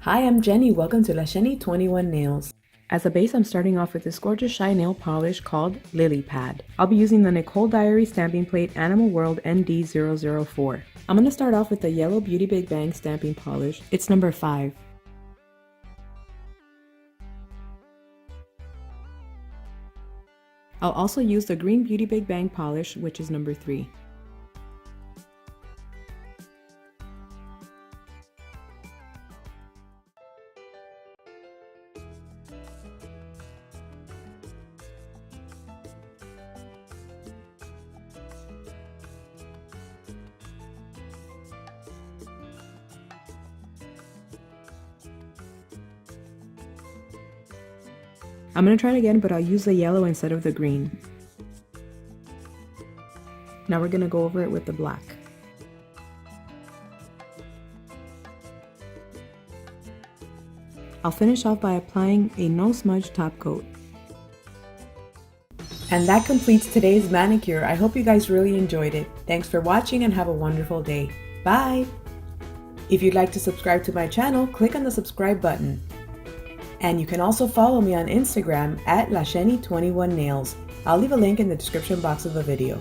Hi, I'm Jenny. Welcome to LaShenny21Nails. As a base, I'm starting off with this gorgeous shy nail polish called Lily Pad. I'll be using the Nicole Diary stamping plate Animal World ND-004. I'm going to start off with the yellow Beauty Big Bang stamping polish. It's number 5. I'll also use the green Beauty Big Bang polish, which is number 3. I'm going to try it again, but I'll use the yellow instead of the green. Now we're going to go over it with the black. I'll finish off by applying a no smudge top coat. And that completes today's manicure. I hope you guys really enjoyed it. Thanks for watching and have a wonderful day. Bye! If you'd like to subscribe to my channel, click on the subscribe button. And you can also follow me on Instagram at LaShenny21Nails. I'll leave a link in the description box of the video.